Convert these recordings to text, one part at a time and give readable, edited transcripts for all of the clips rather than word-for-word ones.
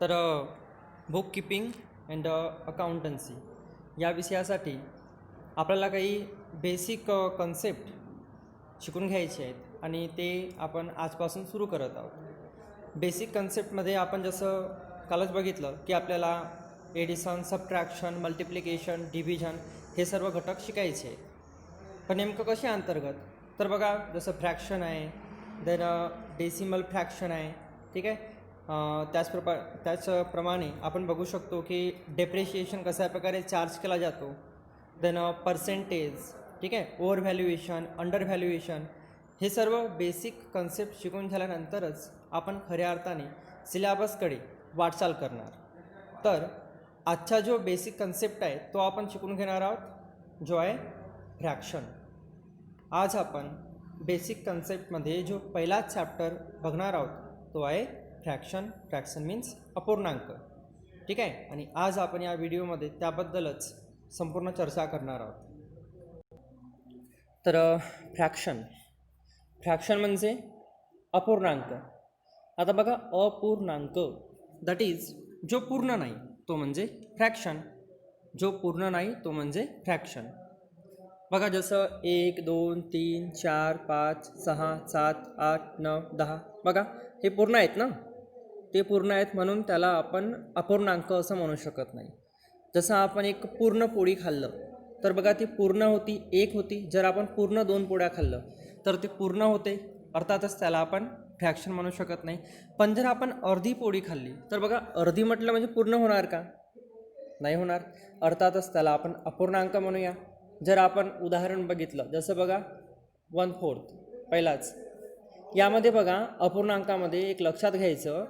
तर book keeping and accountancy या विषयासाठी आपल्याला काही बेसिक कन्सेप्ट शिकून घ्यायचे आहेत आणि ते आपण आजपासून सुरू करत आहोत. बेसिक कन्सेप्टमध्ये आपण जसं कालच बघितलं की आपल्याला एडिशन, सबट्रॅक्शन, मल्टिप्लिकेशन, डिव्हिजन हे सर्व घटक शिकायचे आहेत. पण नेमकं कसे अंतर्गत? तर बघा, जसं फ्रॅक्शन आहे, देन डेसिमल फ्रॅक्शन आहे, ठीक आहे. त्याचप्रमाणे आपण बघू शकतो की डेप्रिशिएशन कशा प्रकारे चार्ज केला जातो, देन पर्सेंटेज, ठीक आहे, ओव्हर व्हॅल्युएशन, अंडर व्हॅल्युएशन, हे सर्व बेसिक कन्सेप्ट शिकून झाल्यानंतरच आपण खऱ्या अर्थाने सिलेबसकडे वाटचाल करणार. तर आजचा जो बेसिक कन्सेप्ट आहे तो आपण शिकून घेणार आहोत, जो आहे फ्रॅक्शन. आज आपण बेसिक कन्सेप्टमध्ये जो पहिला चॅप्टर बघणार आहोत तो आहे फ्रॅक्शन. फ्रॅक्शन मीन्स अपूर्णांक, ठीक आहे. आणि आज आपण या व्हिडिओमध्ये त्याबद्दलच संपूर्ण चर्चा करणार आहोत. तर फ्रॅक्शन म्हणजे अपूर्णांक. आता बघा, अपूर्णांक दॅट इज जो पूर्ण नाही तो म्हणजे फ्रॅक्शन, जो पूर्ण नाही तो म्हणजे फ्रॅक्शन. बघा, जसं 1, 2, 3, 4, 5, 6, 7, 8, 9, 10, बघा हे पूर्ण आहेत ना, ते पूर्ण आहेत म्हणून त्याला आपण अपूर्णांक असं म्हणू शकत नाही. जसं आपण एक पूर्ण पोळी खाल्लं तर बघा ती पूर्ण होती, एक होती. जर आपण पूर्ण 2 पोळ्या खाल्लं तर ते पूर्ण होते, अर्थातच त्याला आपण फ्रॅक्शन म्हणू शकत नाही. पण जर आपण अर्धी पोळी खाल्ली तर बघा, अर्धी म्हटलं म्हणजे पूर्ण होणार का? नाही होणार, अर्थातच त्याला आपण अपूर्णांक म्हणूया. जर आपण उदाहरण बघितलं, जसं बघा 1/4 पहिलाच, यामध्ये बघा अपूर्णांकामध्ये एक लक्षात घ्यायचं,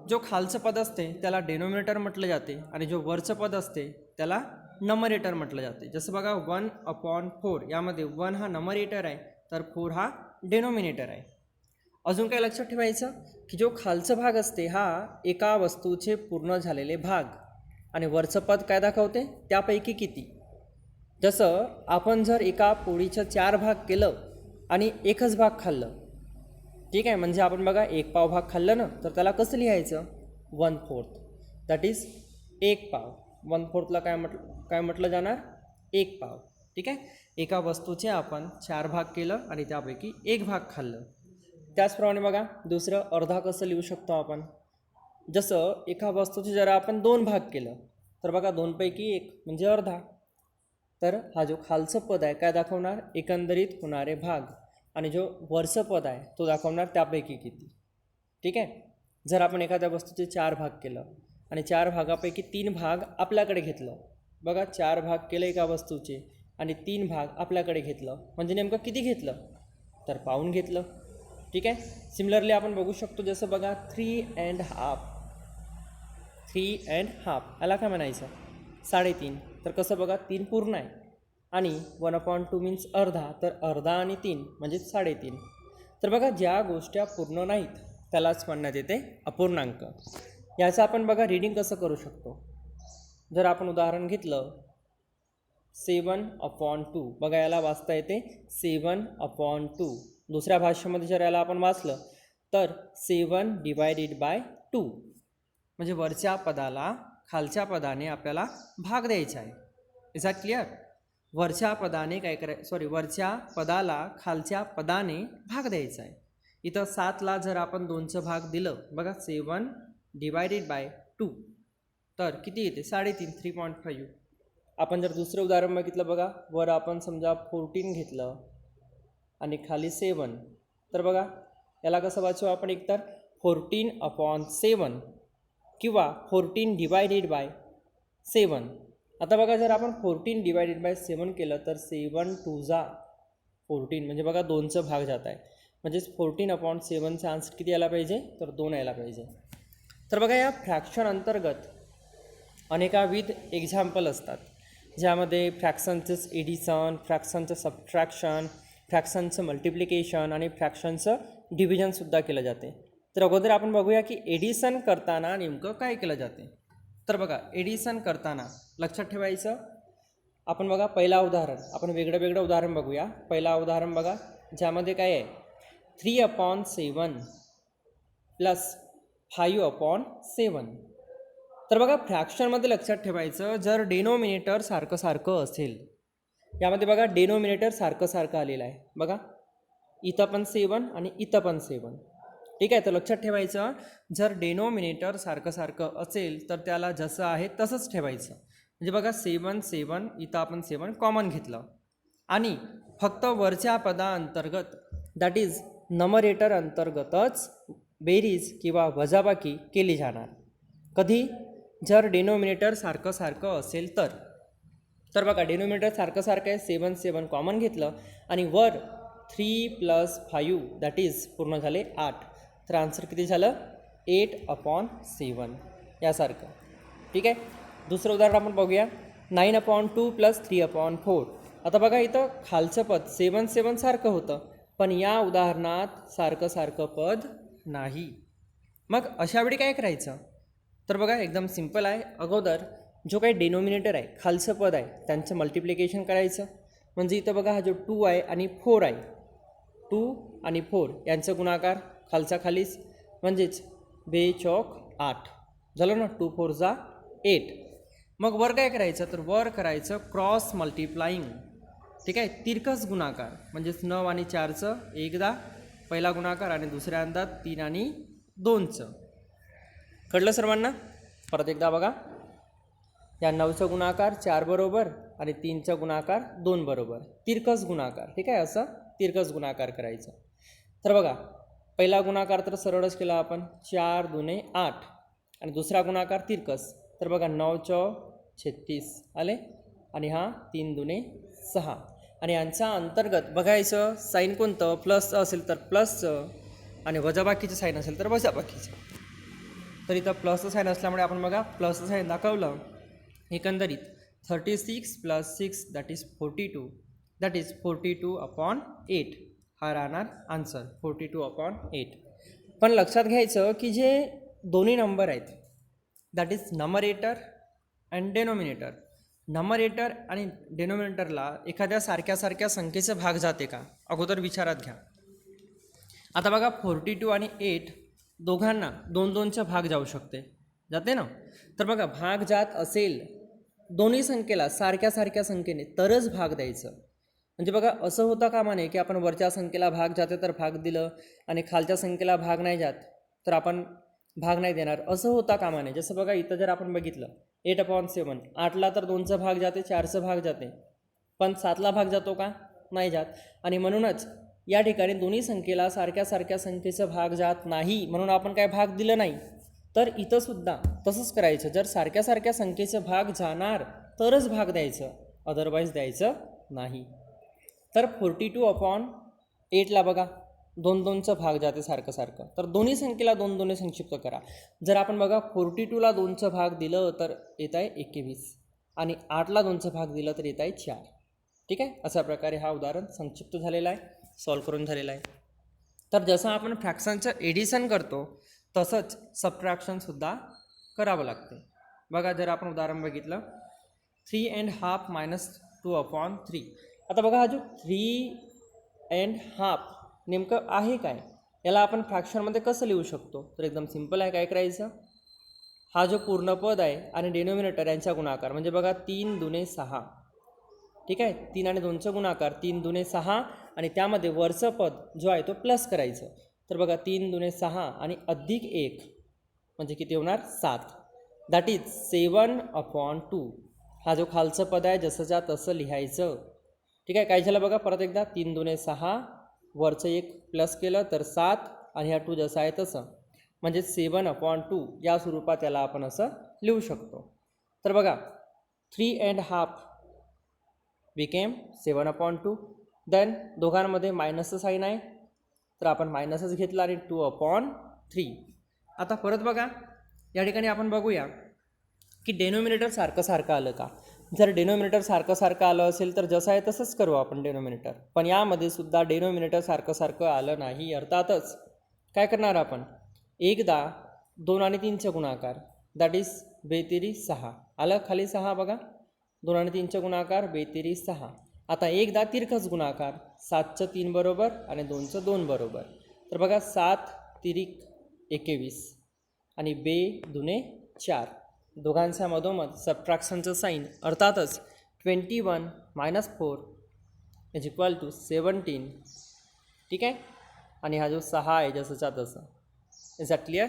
जो खालचं पद असते त्याला डेनोमिनेटर म्हटलं जाते आणि जो वरचं पद असते त्याला नंबरेटर म्हटलं जाते. जसं बघा 1/4 यामध्ये 1 हा नंबरेटर आहे तर 4 हा डेनोमिनेटर आहे. अजून काय लक्षात ठेवायचं की जो खालचं भाग असते हा एका वस्तूचे पूर्ण झालेले भाग आणि वरचं पद काय दाखवते, त्यापैकी किती. जसं आपण जर एका पोळीचं 4 भाग केलं आणि एकच भाग खाल्लं, ठीक आहे, म्हणजे आपण बघा 1 पाव भाग खाल्लं ना, तर त्याला कसं लिहायचं, 1/4, दॅट इज 1 पाव. 1/4ला काय म्हटलं जाणार, 1 पाव, ठीक आहे. एका वस्तूचे आपण 4 भाग केलं आणि त्यापैकी 1 भाग खाल्लं. त्याचप्रमाणे बघा दुसरं अर्धा कसं लिहू शकतो आपण. जसं एका वस्तूचे जर आपण 2 भाग केलं तर बघा 2 पैकी 1 म्हणजे अर्धा. तर हा जो खालचं पद आहे काय दाखवणार, एकंदरीत होणारे भाग, आणि जो वरचं पद आहे तो दाखवणार त्यापैकी किती, ठीक आहे. जर आपण एखाद्या वस्तूचे 4 भाग केलं आणि 4 भागापैकी 3 भाग आपल्याकडे घेतलं, बघा 4 भाग केले एका वस्तूचे आणि 3 भाग आपल्याकडे घेतलं, म्हणजे नेमकं किती घेतलं, तर पाऊण घेतलं, ठीक आहे. सिमिलरली आपण बघू शकतो, जसं बघा 3.5, याला काय म्हणायचं, 3.5. तर कसं बघा 3 पूर्ण आहे आणि 1/2 मीन्स अर्धा, तर अर्धा आणि 3 म्हणजे 3.5. तर बघा ज्या गोष्टी पूर्ण नाहीत त्यालाच म्हणण्यात येते अपूर्णांक. याचं आपण बघा रीडिंग कसं करू शकतो. जर आपण उदाहरण घेतलं 7/2, बघा याला वाचता येते 7/2. दुसऱ्या भाषेमध्ये जर याला आपण वाचलं तर 7/2, म्हणजे वरच्या पदाला खालच्या पदाने आपल्याला भाग द्यायचा आहे. Is that clear? वरच्या पदाने वरच्या पदाला खालच्या पदाने भाग द्यायचा आहे. इथं 7ला जर आपण 2चं भाग दिलं, बघा 7/2, तर किती येते, 3.5, 3.5. आपण जर दुसरं उदाहरण बघितलं, बघा वर आपण समजा 14 घेतलं आणि खाली 7, तर बघा याला कसं वाचू आपण, एकतर 14/7 किंवा 14/7. आता बघा जर आपण 14/7 केलं तर 7×2 14, म्हणजे बघा 2चं भाग जात आहे, म्हणजेच 14/7चा आन्सर किती यायला पाहिजे, तर 2 यायला पाहिजे. तर बघा या फ्रॅक्शन अंतर्गत अनेकाविध एक्झाम्पल असतात, ज्यामध्ये फ्रॅक्शनचं एडिशन, फ्रॅक्शनचं सबट्रॅक्शन, फ्रॅक्शनचं मल्टिप्लिकेशन आणि फ्रॅक्शनचं डिव्हिजनसुद्धा केलं जाते. तर अगोदर आपण बघूया की एडिशन करताना नेमकं काय केलं जाते. तर बघा एडिशन करताना लक्षात ठेवायचं, आपण बघा पहिला उदाहरण, आपण वेगळं उदाहरण बघूया. पहिला उदाहरण बघा, ज्यामध्ये काय आहे, 3/7 + 5/7. तर बघा फ्रॅक्शनमध्ये लक्षात ठेवायचं, जर डेनोमिनेटर सारखं सारखं असेल, यामध्ये बघा डेनोमिनेटर सारखं सारखं आलेलं आहे बघा, इथं पण 7 आणि इथं पण 7. ठीक आहे, तर लक्षात ठेवायचं, जर डेनोमिनेटर सारखं सारखं असेल तर त्याला जसं आहे तसंच ठेवायचं. म्हणजे बघा 7 7 इथं आपण 7 कॉमन घेतलं आणि फक्त वरच्या पदाअंतर्गत दॅट इज नमरेटर अंतर्गतच बेरीज किंवा वजाबाकी केली जाणार. कधी? जर डेनोमिनेटर सारखं सारखं असेल तर बघा डेनोमिनेटर सारखं सारखं आहे, 7 7 कॉमन घेतलं आणि वर 3 + 5 दॅट इज पूर्ण झाले 8. तर आन्सर किती झालं? 8/7 यासारखं. ठीक आहे, दुसरं उदाहरण आपण बघूया. 9/2 + 3/4. आता बघा इथं खालचं पद 7 7 सारखं होतं, पण या उदाहरणात सारखं सारखं पद नाही. मग अशा वेळी काय करायचं? तर बघा एकदम सिंपल आहे. अगोदर जो काही डेनोमिनेटर आहे, खालचं पद आहे, त्यांचं मल्टिप्लिकेशन करायचं. म्हणजे इथं बघा हा जो 2 आहे आणि 4 आहे, 2 आणि 4 यांचं गुणाकार खालचा खालीच, म्हणजेच 2 चौक 8 झालं ना, 2 4 जा 8. मग वर काय करायचं? तर वर करायचं क्रॉस मल्टिप्लाईंग. ठीक आहे, तिरकस गुणाकार, म्हणजेच 9 आणि 4चं एकदा पहिला गुणाकार आणि दुसऱ्यांदा 3 आणि 2चं. कळलं सर्वांना? परत एकदा बघा, या 9चं गुणाकार 4 बरोबर आणि 3चा गुणाकार 2 बरोबर, तिरकस गुणाकार. ठीक आहे, असं तिरकस गुणाकार करायचं. तर बघा पहिला गुणाकार तर सरळच केला आपण, 4 दुने 8 आणि दुसरा गुणाकार तिरकस. तर बघा 9 चौक 36 आले आणि हा 3 दुने 6 आणि यांचा अंतर्गत बघायचं साईन कोणतं, प्लसचं असेल तर प्लसचं आणि वजाबाकीचं साईन असेल तर वजाबाकीचं. तर इथं प्लसचं साईन असल्यामुळे आपण बघा प्लसचं साईन दाखवलं. एकंदरीत 36 + 6 दॅट इज 42, दॅट इज 42/8 हा राहणार आन्सर, 42/8. पण लक्षात घ्यायचं की जे दोन्ही नंबर आहेत that is numerator and denominator, numerator आणि डेनोमिनेटरला एखाद्या सारख्या सारख्या संख्येचं भाग जाते का, अगोदर विचारात घ्या. आता बघा 42 आणि 8 दोघांना 2 2चा भाग जाऊ शकते, जाते ना. तर बघा भाग जात असेल दोन्ही संख्येला सारख्या सारख्या संख्येने तरच भाग द्यायचं. म्हणजे बघा असं होता कामा नये की आपण वरच्या संख्येला भाग जाते तर भाग दिलं आणि खालच्या संख्येला भाग नाही जात तर आपण भाग नाही देणार, असं होता कामा नये. जसं बघा इथं जर आपण बघितलं 8/7, 8ला तर 2चा भाग जाते, 4चा भाग जाते, पण 7ला भाग जातो का? नाही जात. आणि म्हणूनच या ठिकाणी दोन्ही संख्येला सारख्या सारख्या संख्येचं भाग जात नाही, म्हणून आपण काय भाग दिलं नाही. तर इथंसुद्धा तसंच करायचं, जर सारख्या सारख्या संख्येचं भाग जाणार तरच भाग द्यायचं, अदरवाईज द्यायचं नाही. तर 42/8ला बघा 2 2चा भाग जाते सारखं सारखं, तर दोन्ही संख्येला 2 2ने संक्षिप्त करा. जर आपण बघा 42ला 2चा भाग दिलं तर येत आहे 21 आणि 8ला 2चा भाग दिलं तर येत आहे 4. ठीक आहे, अशा प्रकारे हा उदाहरण संक्षिप्त झालेला आहे, सॉल्व करून झालेला आहे. तर जसं आपण फ्रॅक्शनचं एडिशन करतो तसंच सबट्रॅक्शनसुद्धा करावं लागते. बघा जर आपण उदाहरण बघितलं 3½ - 2/3. आता बघा हा जो 3½ नेमकं आहे काय, याला आपण फ्रॅक्शनमध्ये कसं लिहू शकतो? तर एकदम सिंपल आहे. काय करायचं, हा जो पूर्ण पद आहे आणि डेनोमिनेटर यांचा गुणाकार, म्हणजे बघा 3 दुने 6. ठीक आहे, 3 आणि 2चा गुणाकार 3 दुने 6 आणि त्यामध्ये वरचं पद जो आहे तो प्लस करायचं. तर बघा 3 दुने 6 आणि अधिक 1 म्हणजे किती होणार? 7. That is 7/2. हा जो खालचं पद आहे जसंच्या तसं लिहायचं. ठीक आहे, काय झालं बघा परत एकदा, 3 दुने 6, वरचं 1 प्लस केलं तर 7 आणि हा 2 जसं आहे तसं, म्हणजे 7/2 या स्वरूपात याला आपण असं लिहू शकतो. तर बघा 3½ बिकेम 7/2. देन दोघांमध्ये मायनसचं साईन आहे तर आपण मायनसच घेतला आणि 2/3. आता परत बघा या ठिकाणी आपण बघूया की डेनोमिनेटर सारखं सारखं आलं का. जर डेनोमिनेटर सारखं सारखं आलं असेल तर जसं आहे तसंच करू आपण डेनोमिनेटर, पण यामध्ये सुद्धा डेनोमिनेटर सारखं सारखं आलं नाही. अर्थातच काय करणार आपण, एकदा 2 आणि 3चा गुणाकार दॅट इज 2×3=6 आलं, खाली 6 बघा, 2 आणि 3चा गुणाकार 2×3=6. आता एकदा तिरकस गुणाकार 7चं 3 बरोबर आणि 2चं 2 बरोबर. तर बघा 7 तिरिक 21 आणि 2 दुने 4 दोघांच्या मधोमध सबट्रॅक्शनचं साईन अर्थातच 21 - 4 इज इक्वल टू 17. ठीक आहे. आणि हा जो 6 आहे जसंच्या तसं. Is that clear?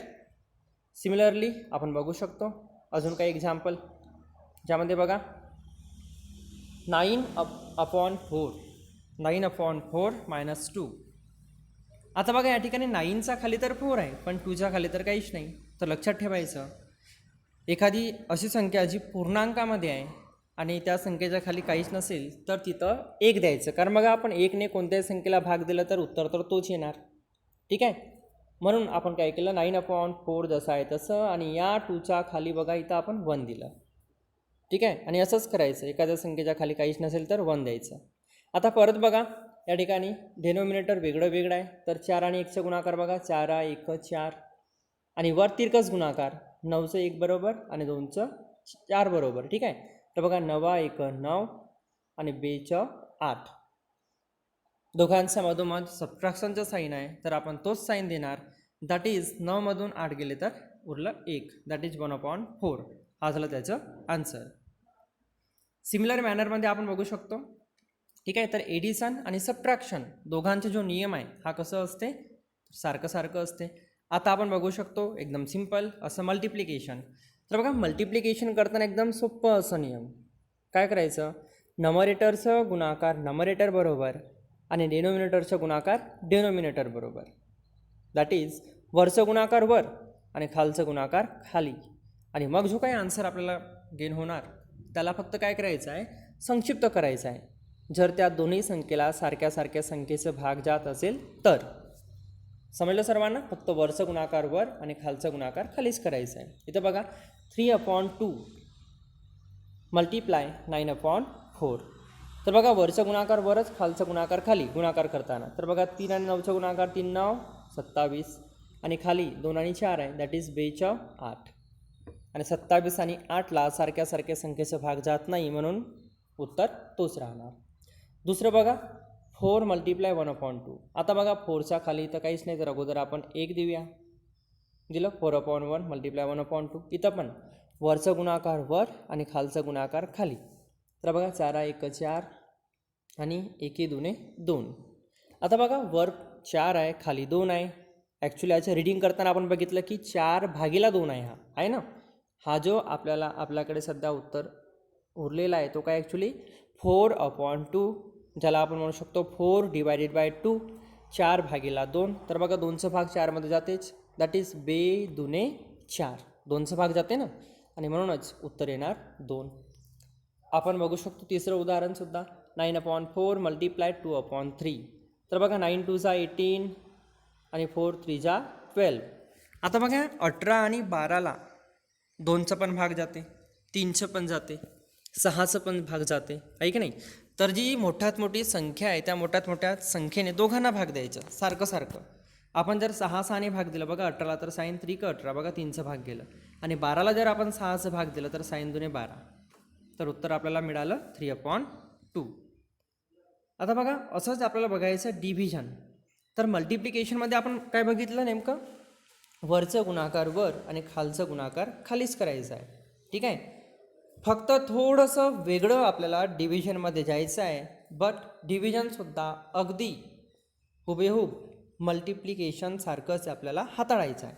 सिमिलरली आपण बघू शकतो अजून काही एक्झाम्पल ज्यामध्ये बघा 9/4 - 2. आता बघा या ठिकाणी 9चा खाली तर 4 आहे पण 2च्या खाली तर काहीच नाही. तर लक्षात ठेवायचं एखादी अशी संख्या जी पूर्णांकामध्ये आहे आणि त्या संख्येच्या खाली काहीच नसेल तर तिथं 1 द्यायचं. कारण बघा आपण 1ने कोणत्याही संख्येला भाग दिला तर उत्तर तर तोच येणार. ठीक आहे. म्हणून आपण काय केलं 9/4 जसं आहे तसं आणि या 2च्या खाली बघा इथं आपण 1 दिलं. ठीक आहे. आणि असंच करायचं एखाद्या संख्येच्या खाली काहीच नसेल तर 1 द्यायचं. आता परत बघा या ठिकाणी डेनोमिनेटर वेगळं वेगळं आहे. तर 4 आणि 1चा गुणाकार बघा 4 1 4 आणि वर तिरकस गुणाकार 9चं 1 बरोबर आणि 2चं 4 बरोबर. ठीक आहे. तर बघा 9 1 9 आणि 2चं 8. दोघांच्या मधोमध सबट्रॅक्शनचं साईन आहे तर आपण तोच साईन देणार. दॅट इज 9मधून 8 गेले तर उरलं 1. That is 1/4. हा झालं त्याचं आन्सर. सिमिलर मॅनरमध्ये आपण बघू शकतो. ठीक आहे. तर एडिशन आणि सबट्रॅक्शन दोघांचा जो नियम आहे हा कसं असते सारखं असते. आता आपण बघू शकतो एकदम सिम्पल असं मल्टिप्लिकेशन. तर बघा मल्टिप्लिकेशन करताना एकदम सोपं असं नियम काय करायचं नमरेटरचं गुणाकार नमरेटर बरोबर आणि डेनोमिनेटरचं गुणाकार डेनोमिनेटर बरोबर. दॅट इज वरचं गुणाकार वर आणि खालचं गुणाकार खाली. आणि मग जो काही आन्सर आपल्याला गेन होणार त्याला फक्त काय करायचं आहे संक्षिप्त करायचं आहे. जर त्या दोन्ही संख्येला सारख्या संख्येचं भाग जात असेल तर समजलं सर्वांना. फक्त वरचं गुणाकार वर आणि खालचं गुणाकार खालीच करायचं आहे. इथं बघा 3/2 मल्टिप्लाय 9/4. तर बघा वरचं गुणाकार वरच खालचं गुणाकार खाली गुणाकार करताना. तर बघा 3 आणि 9चा गुणाकार 3 9 27 आणि खाली 2 आणि 4 आहे दॅट इज 2 8 आणि 27 आणि 8ला सारख्या संख्येचा भाग जात नाही म्हणून उत्तर तोच राहणार. दुसरं बघा 4 × 1/2. आता बघा 4च्या खाली तर काहीच नाही तर अगोदर आपण 1 देऊया. दिलं 4/1 × 1/2. इथं पण वरचं गुणाकार वर आणि खालचं गुणाकार खाली. तर बघा 4 1 4 आणि 1 2 2. आता बघा वर 4 आहे खाली 2 आहे. ॲक्च्युली याचं रीडिंग करताना आपण बघितलं की 4/2 आहे. हा आहे ना. हा जो आपल्याकडे सध्या उत्तर उरलेला आहे तो काय ॲक्च्युली 4/2 ज्याला आपण म्हणू शकतो 4/2 4/2. तर बघा 2चा भाग 4मध्ये जातेच दॅट इज 2 2 4 2चा भाग जाते ना आणि म्हणूनच उत्तर येणार 2. आपण बघू शकतो तिसरं उदाहरणसुद्धा 9/4 × 2/3. तर बघा 9 2 18 आणि 4 3 12. आता बघा 18 आणि 12ला 2चा पण भाग जाते 3चं पण जाते 6चं पण भाग जाते आहे की नाही. तर जी मोठ्यात मोठी संख्या आहे त्या मोठ्या संख्येने दोघांना भाग द्यायचं सारखं. आपण जर 6ने भाग दिला बघा 18ला तर साईन 3 18 बघा 3चा भाग गेलं आणि 12ला जर आपण 6चा भाग दिलं तर साईन 2 12. तर उत्तर आपल्याला मिळालं 3/2. आता बघा असंच आपल्याला बघायचं डिव्हिजन. तर मल्टिप्लिकेशनमध्ये आपण काय बघितलं नेमकं वरचं गुणाकार वर आणि खालचं गुणाकार खालीच करायचं आहे. ठीक आहे. फक्त थोडंसं वेगळं आपल्याला डिव्हिजनमध्ये जायचं आहे. बट डिव्हिजनसुद्धा अगदी हुबेहूब मल्टिप्लिकेशनसारखंच आपल्याला हाताळायचं आहे.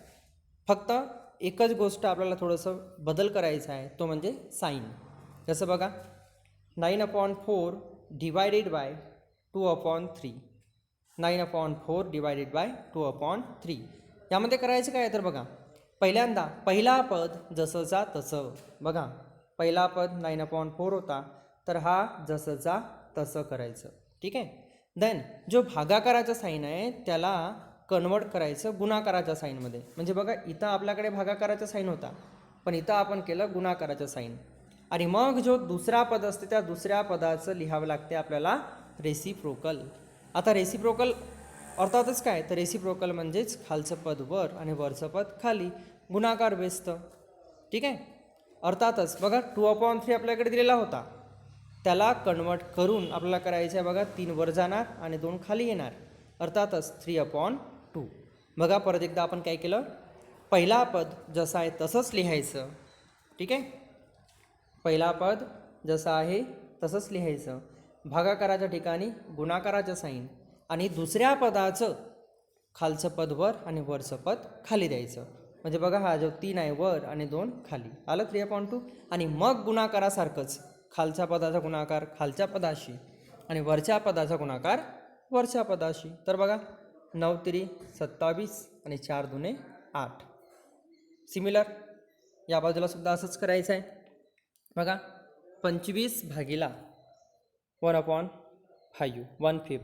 फक्त एकच गोष्ट आपल्याला थोडंसं बदल करायचा आहे तो म्हणजे साईन. जसं बघा 9/4 / 2/3 9/4 / 2/3. यामध्ये करायचं काय तर बघा पहिल्यांदा पहिला पद जसंचा तसं. बघा पहिला पद 9/4 होता तर हा जसंचा तसं करायचं. ठीक आहे. देन जो भागाकाराचा साईन आहे त्याला कन्वर्ट करायचं गुणाकाराच्या साईनमध्ये. म्हणजे बघा इथं आपल्याकडे भागाकाराचा साईन होता पण इथं आपण केलं गुणाकाराचं साईन. आणि मग जो दुसरा पद असते त्या दुसऱ्या पदाचं लिहावं लागते आपल्याला रेसिप्रोकल. आता रेसिप्रोकल अर्थातच काय तर रेसिप्रोकल म्हणजेच खालचं पद वर आणि वरचं पद खाली गुणाकार बेसतं. ठीक आहे. अर्थातच बघा 2/3 आपल्याकडे दिलेला होता त्याला कन्वर्ट करून आपल्याला करायचं आहे बघा 3 वर जाणार आणि 2 खाली येणार अर्थातच 3/2. बघा परत एकदा आपण काय केलं पहिला पद जसं आहे तसंच लिहायचं. ठीक आहे. पहिला पद जसं आहे तसंच लिहायचं. भागाकाराच्या ठिकाणी गुणाकाराचं साईन आणि दुसऱ्या पदाचं खालचं पद वर आणि वरचं पद खाली द्यायचं. म्हणजे बघा हा जो 3 आहे वर आणि 2 खाली आलं 3/2. आणि मग गुणाकारासारखंच खालच्या पदाचा गुणाकार खालच्या पदाशी आणि वरच्या पदाचा गुणाकार वरच्या पदाशी. तर बघा 9 3 27 आणि 4 2 8. सिमिलर या बाजूला सुद्धा असंच करायचं आहे. बघा 25 भागीला 1/5 1/5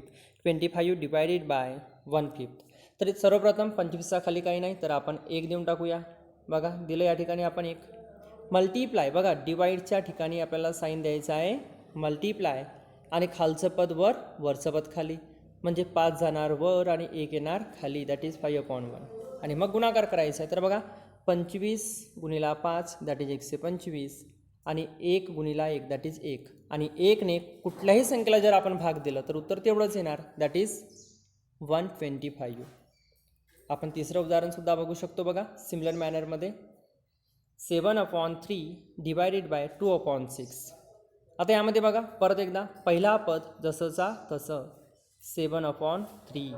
25 डिवायडेड बाय 1/5. तर सर्वप्रथम 25चा खाली काही नाही तर आपण 1 देऊन टाकूया. बघा दिलं या ठिकाणी आपण 1. मल्टिप्लाय बघा डिवाईडच्या ठिकाणी आपल्याला साईन द्यायचा आहे मल्टिप्लाय आणि खालचं पद वर वरचं पद खाली. म्हणजे 5 जाणार वर आणि 1 येणार खाली दॅट इज 5/1. आणि मग गुणाकार करायचा आहे. तर बघा 25 गुणिला 5 दॅट इज 125 आणि 1 गुणिला 1 दॅट इज 1. आणि 1ने कुठल्याही संख्येला जर आपण भाग दिलं तर उत्तर तेवढंच येणार दॅट इज 125. आपण तिसरं उदाहरणसुद्धा बघू शकतो बघा सिमिलर मॅनरमध्ये. 7/3 divided by 2/6. आता यामध्ये बघा परत एकदा पहिला पद जसंचा तसं 7/3.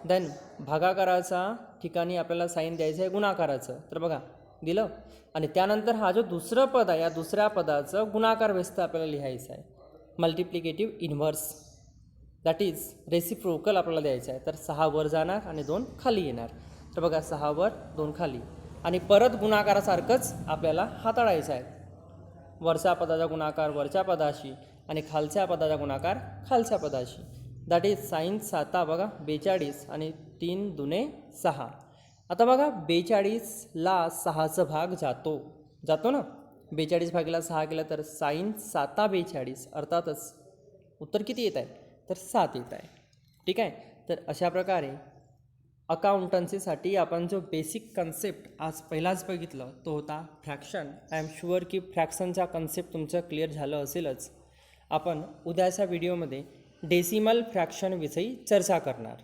देन भागाकाराचा ठिकाणी आपल्याला साईन द्यायचं आहे गुणाकाराचं. तर बघा दिलं आणि त्यानंतर हा जो दुसरं पद आहे या दुसऱ्या पदाचं गुणाकार व्यस्त आपल्याला लिहायचं आहे. Multiplicative inverse that is reciprocal आपल्याला द्यायचं आहे. तर 6 वर जाणार आणि 2 खाली येणार. तर बघा 6 वर 2 खाली आणि परत गुणाकारासारखंच आपल्याला हाताळायचं आहे. वरच्या पदाचा गुणाकार वरच्या पदाशी आणि खालच्या पदाचा गुणाकार खालच्या पदाशी. दॅट इज साईन 7 बघा 42 आणि 3 2 6. आता बघा 42ला 6चा भाग जातो ना. 42 भागीला 6 केलं तर साईन 7 42 अर्थातच उत्तर किती येत आहे तर 7 येत आहे. ठीक आहे. तर अशा प्रकारे अकाउंटन्सीसाठी आपण जो बेसिक कन्सेप्ट आज पहिलाच बघितलं तो होता फ्रॅक्शन. आय एम शुअर की फ्रॅक्शनचा कन्सेप्ट तुमचं क्लिअर झालं असेलच. आपण उद्याच्या व्हिडिओमध्ये डेसिमल फ्रॅक्शनविषयी चर्चा करणार.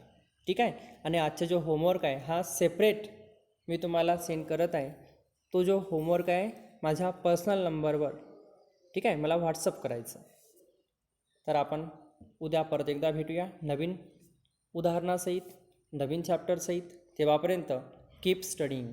ठीक आहे. आणि आजचा जो होमवर्क आहे हा सेपरेट मी तुम्हाला सेंड करत आहे. तो जो होमवर्क आहे माझ्या पर्सनल नंबरवर ठीक आहे मला व्हॉट्सअप करायचं. तर आपण उद्या परत एकदा भेटूया नवीन उदाहरणासहित नवीन चॅप्टरसहित. तेव्हापर्यंत कीप स्टडीइंग.